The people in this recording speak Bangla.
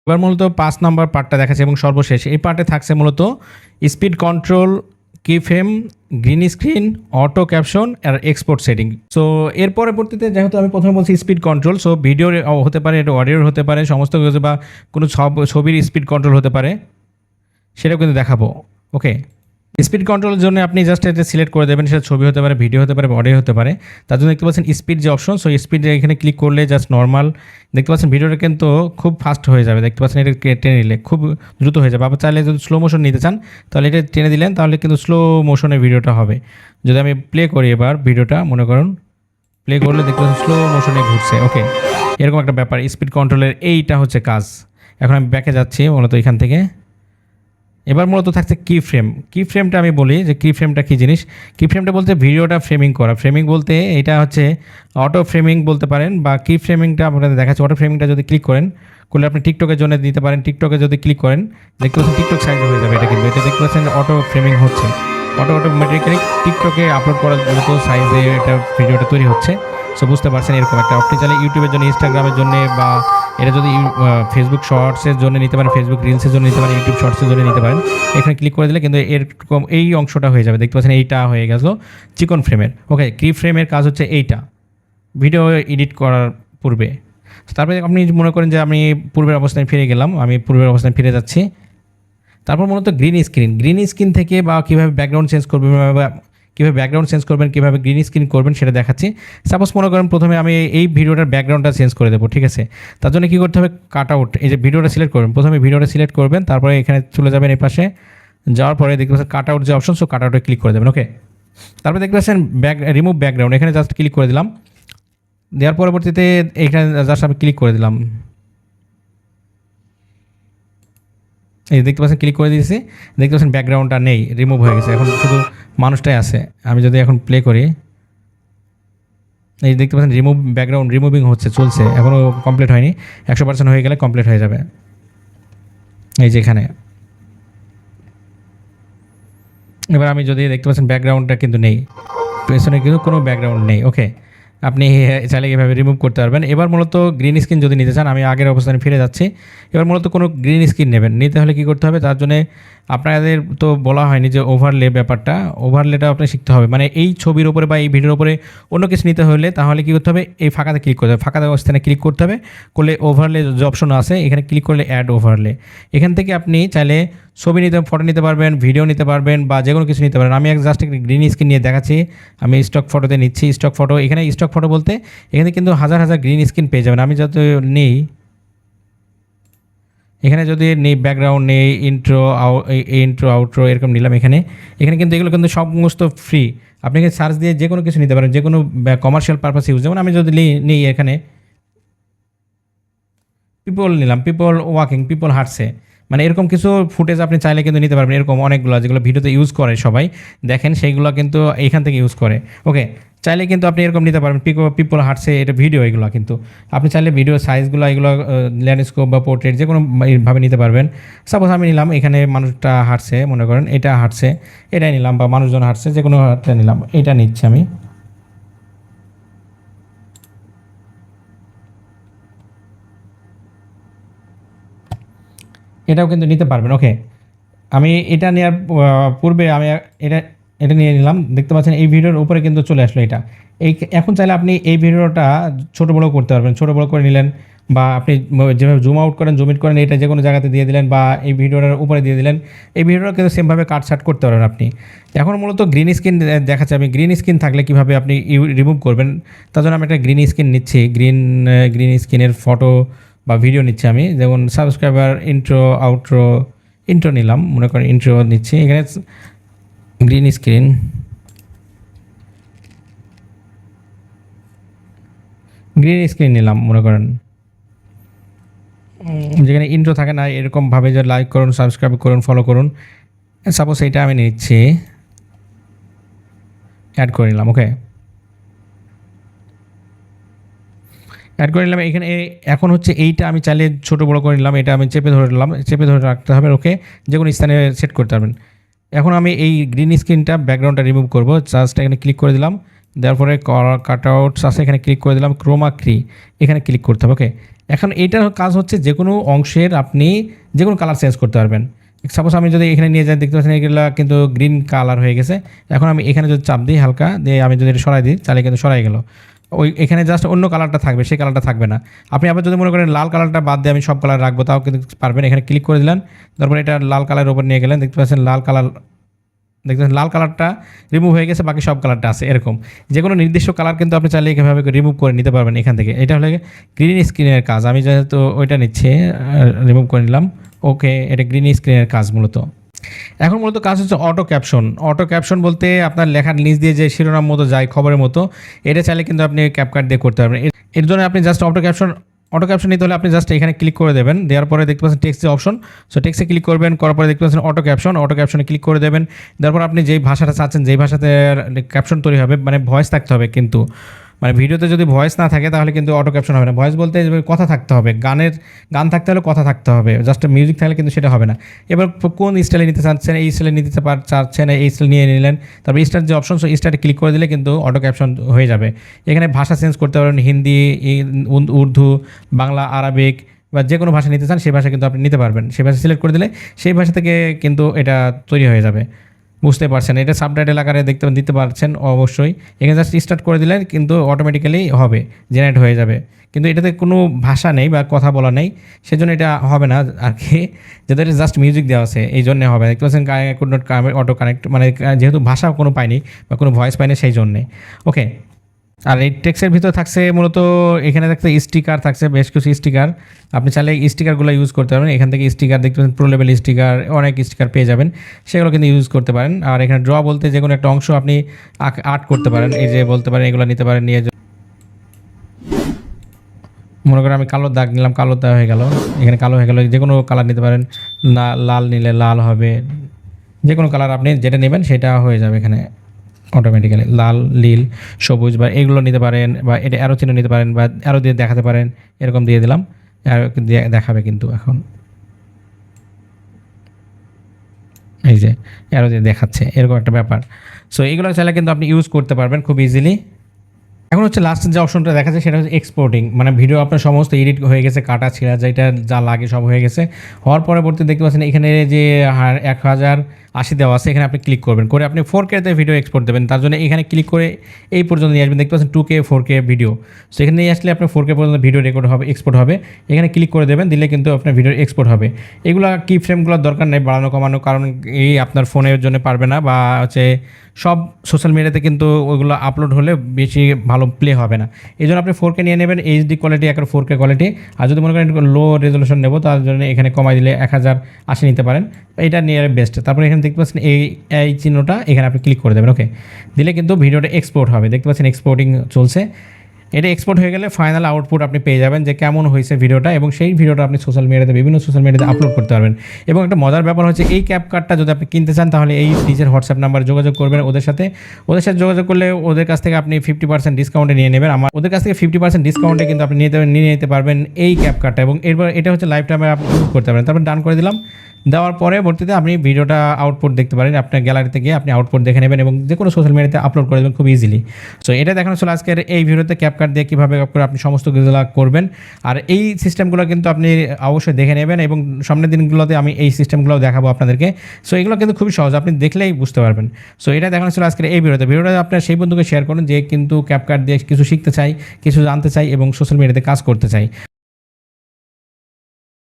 এবার মূলত ৫ নম্বর পার্টটা দেখাচ্ছে এবং সর্বশেষ এই পার্টে থাকছে মূলত speed control, key frame, green screen, auto caption আর এক্সপোর্ট সেটিং। সো এর পরবর্তীতে যেহেতু আমি প্রথমে বলছি স্পিড কন্ট্রোল, সো ভিডিওর হতে পারে, এটা অডিওর হতে পারে, সমস্ত কিছু বা কোনো ছবির স্পিড কন্ট্রোল হতে পারে, সেটাও কিন্তু দেখাবো। ওকে, স্পিড কন্ট্রোলের জন্য আপনি জাস্ট এটা সিলেক্ট করে দেবেন, সেটা ছবি হতে পারে, ভিডিও হতে পারে, অডিও হতে পারে। তার জন্য দেখতে পাচ্ছেন স্পিড যে অপশন, সো স্পিড এখানে ক্লিক করলে জাস্ট নর্মাল দেখতে পাচ্ছেন ভিডিওটা কিন্তু খুব ফাস্ট হয়ে যাবে। দেখতে পাচ্ছেন এটা টেনে নিলে খুব দ্রুত হয়ে যাবে। আবার চাইলে যদি স্লো মোশন নিতে চান তাহলে এটা টেনে দিলেন, তাহলে কিন্তু স্লো মোশনে ভিডিওটা হবে। যদি আমি প্লে করি এবার ভিডিওটা, মনে করুন প্লে করলে দেখতে পাচ্ছেন স্লো মোশনে ঘুরছে। ওকে, এরকম একটা ব্যাপার স্পিড কন্ট্রোলের এইটা হচ্ছে কাজ। এখন আমি ব্যাকে যাচ্ছি মূলত এখান থেকে। এবার মূলত থাকছে কি ফ্রেম। কি ফ্রেমটা আমি বলি যে কি ফ্রেমটা কী জিনিস। কি ফ্রেমটা বলতে ভিডিওটা ফ্রেমিং করা। ফ্রেমিং বলতে এটা হচ্ছে অটো ফ্রেমিং বলতে পারেন, বা কি ফ্রেমিংটা আপনাদের দেখাচ্ছে। অটো ফ্রেমিংটা যদি ক্লিক করেন করলে আপনি টিকটকের জন্য দিতে পারেন। টিকটকে যদি ক্লিক করেন দেখতে পাচ্ছেন টিকটক সাইজে হয়ে যাবে এটা, কিন্তু এটা দেখতে পাচ্ছেন অটো ফ্রেমিং হচ্ছে। অটোমেটিক্যালি টিকটকে আপলোড করার মতো সাইজে এটা ভিডিওটা তৈরি হচ্ছে। সো বুঝতে পারছেন এরকম একটা। আপনি চাইলে ইউটিউবের জন্য, ইনস্টাগ্রামের জন্য, বা এটা যদি ফেসবুক শর্টসের জন্য নিতে পারেন, ফেসবুক রিলসের জন্য নিতে পারেন, ইউটিউব শর্টসের জন্য নিতে পারেন। এখানে ক্লিক করে দিলে কিন্তু এরকম এই অংশটা হয়ে যাবে। দেখতে পাচ্ছেন এইটা হয়ে গেল চিকন ফ্রেমের। ওকে, কি ফ্রেমের কাজ হচ্ছে এইটা ভিডিও এডিট করার পূর্বে। তারপরে আপনি মনে করেন যে আমি পূর্বের অবস্থায় ফিরে গেলাম, আমি পূর্বের অবস্থায় ফিরে যাচ্ছি। তারপর মূলত গ্রিন স্ক্রিন। গ্রিন স্ক্রিন থেকে বা কীভাবে ব্যাকগ্রাউন্ড চেঞ্জ করবেন, বা কীভাবে ব্যাকগ্রাউন্ড চেঞ্জ করবেন, কীভাবে গ্রিন স্ক্রিন করবেন সেটা দেখাচ্ছি। সাপোজ মনে করেন প্রথমে আমি এই ভিডিওটার ব্যাকগ্রাউন্ডটা চেঞ্জ করে দেবো, ঠিক আছে। তার জন্য কী করতে হবে, কাট আউট, এই যে ভিডিওটা সিলেক্ট করবেন, প্রথমে ভিডিওটা সিলেক্ট করবেন, তারপরে এখানে চলে যাবেন এই পাশে। যাওয়ার পরে দেখতে পাচ্ছেন কাট আউট যে অপশন, সো কাট আউটে ক্লিক করে দেবেন। ওকে, তারপরে দেখতে পাচ্ছেন রিমুভ ব্যাকগ্রাউন্ড, এখানে জাস্ট ক্লিক করে দিলাম। দেওয়ার পরবর্তীতে এখানে জাস্ট আমি ক্লিক করে দিলাম। এই দেখতে পাচ্ছেন ক্লিক করে দিয়েছি, দেখতে পাচ্ছেন ব্যাকগ্রাউন্ডটা নেই, রিমুভ হয়ে গেছে, এখন শুধু মানুষটাই আছে। আমি যদি এখন প্লে করি, এই দেখতে পাচ্ছেন রিমুভ ব্যাকগ্রাউন্ড রিমুভিং হচ্ছে, চলছে, এখনও কমপ্লিট হয়নি। 100% হয়ে গেলে কমপ্লিট হয়ে যাবে। এই যে এখানে এবার আমি যদি দেখতে পাচ্ছেন ব্যাকগ্রাউন্ডটা কিন্তু নেই, পেছনে কিন্তু কোনো ব্যাকগ্রাউন্ড নেই। ওকে, আপনি চাইলে এভাবে রিমুভ করতে পারবেন। এবার মূলত গ্রিন স্ক্রিন যদি নিতে চান, আমি আগের অবস্থানে ফিরে যাচ্ছি। এবার মূলত কোনো গ্রিন স্ক্রিন নেবেন, নিতে হলে কী করতে হবে, তার জন্য আপনাদের তো বলা হয়নি যে ওভারলে ব্যাপারটা, ওভারলেটা আপনি শিখতে হবে। মানে এই ছবির উপরে বা এই ভিডিওর উপরে অন্য কিছু নিতে হলে তাহলে কী করতে হবে, এই ফাঁকাতে ক্লিক করতে হবে, ফাঁকা অবস্থানে ক্লিক করতে হবে। করলে ওভারলে যে অপশন আছে এখানে ক্লিক করলে অ্যাড ওভারলে, এখান থেকে আপনি চাইলে ছবি নিতে, ফটো নিতে পারবেন, ভিডিও নিতে পারবেন, বা যে কোনো কিছু নিতে পারবেন। আমি জাস্ট একটা গ্রিন স্ক্রিন নিয়ে দেখাচ্ছি। আমি স্টক ফটোতে নিচ্ছি, স্টক ফটো। এখানে স্টক ফটো বলতে এখানে কিন্তু হাজার হাজার গ্রিন স্ক্রিন পেয়ে যাবেন। আমি যত নেই, এখানে যদি নেই ব্যাকগ্রাউন্ড, নেই ইন্ট্রো আউট্রো এরকম নিলাম। এখানে কিন্তু এগুলো কিন্তু সমস্ত ফ্রি। আপনি সার্চ দিয়ে যে কোনো কিছু নিতে পারেন, যে কোনো কমার্শিয়াল পারপাস ইউজ। যেমন আমি যদি নেই এখানে পিপল নিলাম, পিপল ওয়াকিং, পিপল হাঁটছে, মানে এরকম কিছু ফুটেজ আপনি চাইলে কিন্তু নিতে পারবেন। এরকম অনেকগুলো যেগুলো ভিডিওতে ইউজ করে সবাই দেখেন, সেইগুলো কিন্তু এইখান থেকে ইউজ করে। ওকে, চাইলে কিন্তু আপনি এরকম নিতে পারবেন, পিপল হাঁটছে, এটা ভিডিও, এগুলো কিন্তু আপনি চাইলে ভিডিও সাইজগুলো এগুলো ল্যান্ডস্কেপ বা পোর্ট্রেট যে কোনোভাবে নিতে পারবেন। সাপোজ আমি নিলাম এখানে মানুষটা হাঁটছে, মনে করেন এটা হাঁটছে, এটাই নিলাম, বা মানুষজন হাঁটছে, যে কোনো একটা নিলাম, এটা নিচ্ছি আমি। এটাও কিন্তু নিতে পারবেন। ওকে, আমি এটা নেওয়ার পূর্বে আমি এটা নিয়ে নিলাম। দেখতে পাচ্ছেন এই ভিডিওর উপরে কিন্তু চলে আসলো এটা। এখন চাইলে আপনি এই ভিডিওটা ছোটো বড়ো করতে পারবেন। ছোটো বড়ো করে নিলেন, বা আপনি যেভাবে জুম আউট করেন, জুম ইন করেন, এটা যে কোনো জায়গাতে দিয়ে দিলেন, বা এই ভিডিওটার উপরে দিয়ে দিলেন। এই ভিডিওটা কিন্তু সেমভাবে কাটছাট করতে পারবেন আপনি। এখন মূলত গ্রিন স্ক্রিন দেখাচ্ছে। আমি গ্রিন স্ক্রিন থাকলে কীভাবে আপনি রিমুভ করবেন, তার জন্য আমি একটা গ্রিন স্ক্রিন নিচ্ছি। গ্রিন স্ক্রিনের ফটো বা ভিডিও নিচ্ছি আমি। যেমন সাবস্ক্রাইবার, ইন্ট্রো নিলাম, মনে করেন ইন্ট্রো নিচ্ছি। এখানে গ্রিন স্ক্রিন নিলাম, মনে করেন যেখানে ইন্ট্রো থাকে না, এরকমভাবে যে লাইক করুন, সাবস্ক্রাইব করুন, ফলো করুন। সাপোজ এইটা আমি নিচ্ছি, অ্যাড করে নিলাম। ওকে, অ্যাড করে নিলাম। এখানে এখন হচ্ছে এইটা আমি চাইলে ছোটো বড়ো করে নিলাম। এটা আমি চেপে ধরে নিলাম, চেপে ধরে রাখতে হবে। ওকে, যে কোনো স্থানে সেট করতে পারবেন। এখন আমি এই গ্রিন স্ক্রিনটা ব্যাকগ্রাউন্ডটা রিমুভ করবো। জাস্ট এখানে ক্লিক করে দিলাম, দেওয়ার পরে কাট আউটস আছে, এখানে ক্লিক করে দিলাম। ক্রোমা কি এখানে ক্লিক করতে হবে। ওকে, এখন এইটার কাজ হচ্ছে যে কোনো অংশের আপনি যে কোনো কালার চেঞ্জ করতে পারবেন। সাপোজ আমি যদি এখানে নিয়ে যাই, দেখতে পাচ্ছেন এগুলো কিন্তু গ্রিন কালার হয়ে গেছে। এখন আমি এখানে যদি চাপ দিই হালকা দিয়ে, আমি যদি এটা সরাই দিই তাহলে কিন্তু সরাই গেল। ওই এখানে জাস্ট অন্য কালারটা থাকবে, সেই কালারটা থাকবে না। আপনি আবার যদি মনে করেন লাল কালারটা বাদ দিয়ে আমি সব কালার রাখবো, তাও কিন্তু পারবেন। এখানে ক্লিক করে দিলেন, তারপর এটা লাল কালারের উপর নিয়ে গেলেন, দেখতে পাচ্ছেন লাল কালার, দেখতেছেন লাল কালারটা রিমুভ হয়ে গেছে, বাকি সব কালারটা আছে। এরকম যে কোনো নির্দিষ্ট কালার কিন্তু আপনি চাইলে এভাবে রিমুভ করে নিতে পারবেন এখান থেকে। এটা হলে গ্রিন স্ক্রিনের কাজ। আমি যেহেতু ওইটা নিচ্ছে, রিমুভ করে নিলাম। ওকে, এটা গ্রিন স্ক্রিনের কাজ মূলত। এখন মূলত কাজ হচ্ছে অটো ক্যাপশন। অটো ক্যাপশন বলতে আপনার লেখার নিচ দিয়ে যে শিরোনাম মতো যায়, খবরের মতো, এটা চাইলে কিন্তু আপনি ক্যাপকাট দিয়ে করতে পারবেন। এর জন্য আপনি জাস্ট অটো ক্যাপশন নিতে হলে আপনি জাস্ট এখানে ক্লিক করে দেবেন। দেওয়ার পরে দেখতে পাচ্ছেন টেক্সট অপশন, সো টেক্সটে ক্লিক করবেন, করার পরে দেখতে পাচ্ছেন অটো ক্যাপশনে ক্লিক করে দেবেন। তারপর আপনি যেই ভাষাটা চাচ্ছেন, যেই ভাষাতে ক্যাপশন তৈরি হবে, মানে ভয়েস থাকতে হবে কিন্তু, মানে ভিডিওতে যদি ভয়েস না থাকে তাহলে কিন্তু অটো ক্যাপশন হবে না। ভয়েস বলতে কথা থাকতে হবে, গান থাকতে হলে কথা থাকতে হবে, জাস্ট মিউজিক থাকলে কিন্তু সেটা হবে না। এবার কোন স্টাইলে নিতে চাচ্ছেন, এই স্টাইলে নিতে চাচ্ছেন, এই স্টাইল নিয়ে নিলেন। তারপর স্টার যে অপশন, সো স্টারে ক্লিক করে দিলে কিন্তু অটো ক্যাপশন হয়ে যাবে। এখানে ভাষা চেঞ্জ করতে পারেন, হিন্দি, উর্দু, বাংলা, আরবিক বা যে কোনো ভাষা নিতে চান সেই ভাষা কিন্তু আপনি নিতে পারবেন। সেই ভাষা সিলেক্ট করে দিলে সেই ভাষা থেকে কিন্তু এটা তৈরি হয়ে যাবে। বুঝতে পারছেন, এটা সাবটাইটেল আকারে দিতে পারছেন অবশ্যই। এখানে জাস্ট স্টার্ট করে দিলেন কিন্তু অটোমেটিক্যালি হবে, জেনারেট হয়ে যাবে। কিন্তু এটাতে কোনো ভাষা নেই বা কথা বলা নেই, সেজন্য এটা হবে না আর কি। যাদের জাস্ট মিউজিক দেওয়া আছে এই জন্য হবে। দেখতে পাচ্ছেন অটো কানেক্ট, মানে যেহেতু ভাষা কোনো পাইনি বা কোনো ভয়েস পাইনি সেই জন্যে। ওকে, আর এই টেক্সটের ভিতরে থাকছে মূলত, এখানে থাকছে স্টিকার, থাকছে বেশ কিছু স্টিকার। আপনি চাইলে স্টিকারগুলো ইউজ করতে পারবেন। এখান থেকে স্টিকার দেখতে পাচ্ছেন, প্রো লেভেল স্টিকার, অনেক স্টিকার পেয়ে যাবেন, সেগুলো কিন্তু ইউজ করতে পারেন। আর এখানে ড্র বলতে যে কোনো একটা অংশ আপনি আর্ট করতে পারেন। এই যে বলতে পারেন এগুলো নিতে পারেন, নিয়ে মনে করেন আমি কালো দাগ নিলাম, কালো দাগ হয়ে গেল, এখানে কালো হয়ে গেল। যে কোনো কালার নিতে পারেন, না লাল নিলে লাল হবে, যে কোনো কালার আপনি যেটা নেবেন সেটা হয়ে যাবে এখানে অটোমেটিক্যালি। লাল, নীল, সবুজ বা এগুলো নিতে পারেন, বা এটা অ্যারো চিহ্ন নিতে পারেন, বা অ্যারো দিয়ে দেখাতে পারেন। এরকম দিয়ে দিলাম, অ্যারো দিয়ে দেখাবে কিন্তু এখন এই যে অ্যারো দিয়ে দেখাচ্ছে, এরকম একটা ব্যাপার। সো এইগুলো চাইলে কিন্তু আপনি ইউজ করতে পারবেন খুব ইজিলি। এখন হচ্ছে লাস্টের যে অপশনটা দেখা যায় সেটা হচ্ছে এক্সপোর্টিং, মানে ভিডিও আপনার সমস্ত এডিট হয়ে গেছে, কাটা ছিঁড়া যেটা যা লাগে সব হয়ে গেছে। হওয়ার পরবর্তী দেখতে পাচ্ছেন এখানে যে 1080 দেওয়া আছে, এখানে আপনি ক্লিক করবেন, করে আপনি 4K তে ভিডিও এক্সপোর্ট দেবেন। তার জন্য এখানে ক্লিক করে এই পর্যন্ত নিয়ে আসবেন, দেখতে পাচ্ছেন 2K 4K ভিডিও। সো এখানে নিয়ে আসলে আপনার 4K পর্যন্ত ভিডিও রেকর্ড হবে, এক্সপোর্ট হবে। এখানে ক্লিক করে দেবেন, দিলে কিন্তু আপনার ভিডিও এক্সপোর্ট হবে। এগুলো কি ফ্রেমগুলোর দরকার নেই বাড়ানো কমানো, কারণ এই আপনার ফোনের জন্য পারবে না, বা হচ্ছে সব সোশ্যাল মিডিয়াতে কিন্তু ওইগুলো আপলোড হলে বেশি ভালো প্লে হবে না। এই জন্য আপনি 4K নিয়ে নেবেন, এইচডি কোয়ালিটি, একটা 4K কোয়ালিটি। আর যদি মনে করেন লো রেজলিউশন নেবো, তার জন্য এখানে কমাই দিলে 1080 নিতে পারেন, এটা নিয়ে বেস্ট। তারপরে এখানে দেখতে পাচ্ছেন এই চিহ্নটা, এখানে আপনি ক্লিক করে দেবেন। ওকে, দিলে কিন্তু ভিডিওটা এক্সপোর্ট হবে, দেখতে পাচ্ছেন এক্সপোর্টিং চলছে। এটা এক্সপোর্ট হয়ে গেলে ফাইনাল আউটপুট আপনি পেয়ে যাবেন যে কেমন হয়েছে ভিডিওটা, এবং সেই ভিডিওটা আপনি বিভিন্ন সোশ্যাল মিডিয়াতে আপলোড করতে পারবেন। এবং একটা মজার ব্যাপার হচ্ছে এই ক্যাপকাটটা যদি আপনি কিনতে চান, তাহলে এই নিজের হোয়াটসঅ্যাপ নাম্বারে যোগাযোগ করবেন ওদের সাথে যোগাযোগ করলে ওদের কাছ থেকে আপনি 50% ডিসকাউন্টে নিয়ে নেবেন। ওদের কাছ থেকে 50% ডিসকাউন্টে কিন্তু আপনি নিয়ে নিতে পারবেন এই ক্যাপকাটটা, এবং এরপর এটা হচ্ছে লাইফ টাইমে আপনি ইউজ করতে পারেন। তারপর ডান করে দিলাম। দেওয়ার পরবর্তীতে আপনি ভিডিওটা আউটপুট দেখতে পারেন, আপনার গ্যালারিতে গিয়ে আপনি আউটপুট দেখে নেবেন এবং যে কোনো সোশ্যাল মিডিয়াতে আপলোড করে দেবেন খুব ইজিলি। সো এটা দেখানো ছিল আজকের এই ভিডিওতে, ক্যাপকাট দিয়ে কীভাবে করে আপনি সমস্ত কিছুগুলো করবেন। আর এই সিস্টেমগুলো কিন্তু আপনি অবশ্যই দেখে নেবেন, এবং সামনের দিনগুলোতে আমি এই সিস্টেমগুলো দেখাবো আপনাদেরকে। সো এগুলো কিন্তু খুবই সহজ, আপনি দেখলেই বুঝতে পারবেন। সো এটা দেখানো ছিল আজকের এই ভিডিওটা আপনার সেই বন্ধুকে শেয়ার করুন যে কিন্তু ক্যাপকাট দিয়ে কিছু শিখতে চাই, কিছু জানতে চাই এবং সোশ্যাল মিডিয়াতে কাজ করতে চাই।